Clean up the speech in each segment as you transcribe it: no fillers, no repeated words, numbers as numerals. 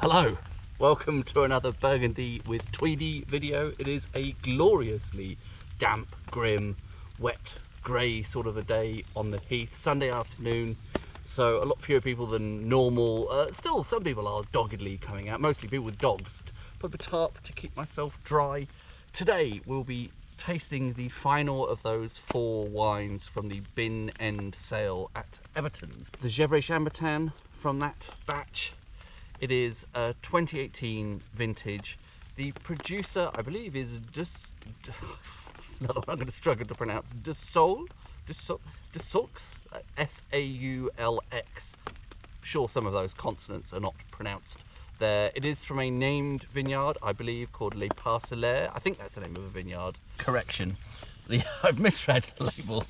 Hello, welcome to another Burgundy with Tweedy video. It is a gloriously damp, grim, wet, grey sort of a day on the heath, Sunday afternoon, so a lot fewer people than normal. Still, some people are doggedly coming out, mostly people with dogs. Put a tarp to keep myself dry. Today we'll be tasting the final of those 4 wines from the bin end sale at Everton's. The Gevrey Chambertin from that batch. It is a 2018 vintage. The producer, I believe, is it's another one I'm going to struggle to pronounce. Saulx, S-A-U-L-X. Sure, some of those consonants are not pronounced there. It is from a named vineyard, I believe, called Les Parcellaires. I think that's the name of a vineyard. Correction. I've misread the label.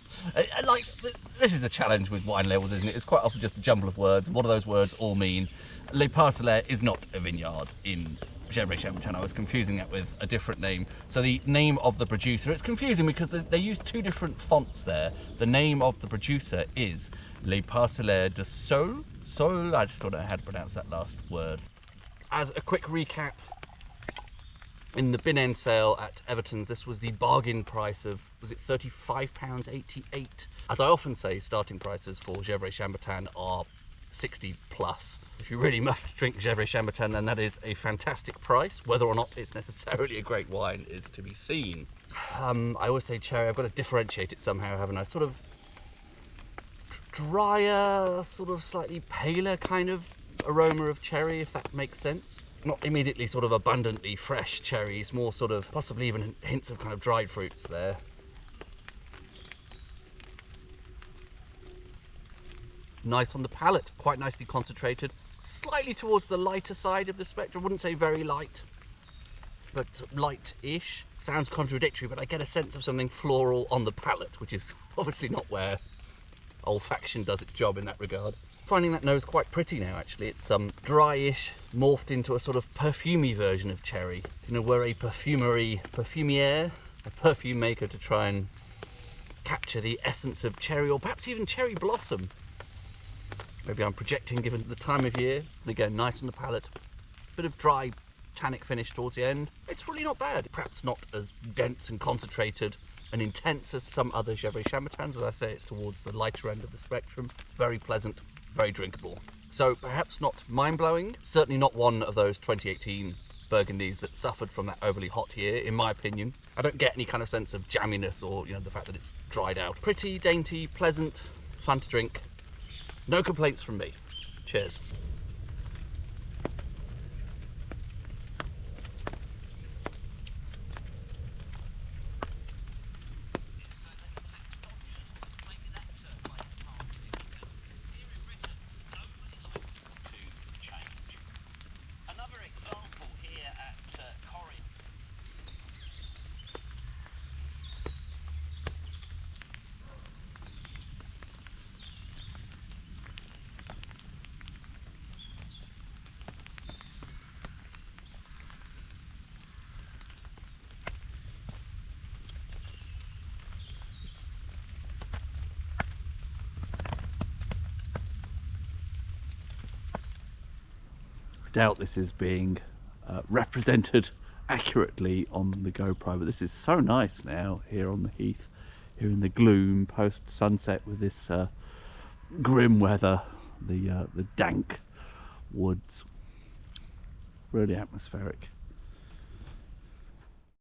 This is a challenge with wine labels, isn't it? It's quite often just a jumble of words. What do those words all mean? Les Parcellaires is not a vineyard in Gevrey Chambertin. I was confusing that with a different name. So the name of the producer, it's confusing because they use 2 different fonts there. The name of the producer is Les Parcellaires de Saulx. Saulx, I just don't know how to pronounce that last word. As a quick recap, in the bin end sale at Everton's, this was the bargain price of, was it £35.88? As I often say, starting prices for Gevrey Chambertin are 60 plus. If you really must drink Gevrey Chambertin, then that is a fantastic price. Whether or not it's necessarily a great wine is to be seen. I always say cherry, I've got to differentiate it somehow, haven't I? Sort of drier, sort of slightly paler kind of aroma of cherry, if that makes sense. Not immediately sort of abundantly fresh cherries, more sort of possibly even hints of kind of dried fruits there. Nice on the palate, quite nicely concentrated, slightly towards the lighter side of the spectrum. I wouldn't say very light, but light-ish. Sounds contradictory, but I get a sense of something floral on the palate, which is obviously not where olfaction does its job in that regard. Finding that nose quite pretty now, actually. It's dry-ish, morphed into a sort of perfumey version of cherry. You know, we're a perfumier, a perfume maker to try and capture the essence of cherry, or perhaps even cherry blossom. Maybe I'm projecting given the time of year. And again, nice on the palate. Bit of dry tannic finish towards the end. It's really not bad. Perhaps not as dense and concentrated and intense as some other Gevrey Chambertins. As I say, it's towards the lighter end of the spectrum. Very pleasant, very drinkable. So perhaps not mind-blowing. Certainly not one of those 2018 Burgundies that suffered from that overly hot year, in my opinion. I don't get any kind of sense of jamminess or, you know, the fact that it's dried out. Pretty, dainty, pleasant, fun to drink. No complaints from me. Cheers. Doubt this is being represented accurately on the GoPro, but this is so nice now here on the heath, here in the gloom post sunset with this grim weather, the dank woods. Really atmospheric.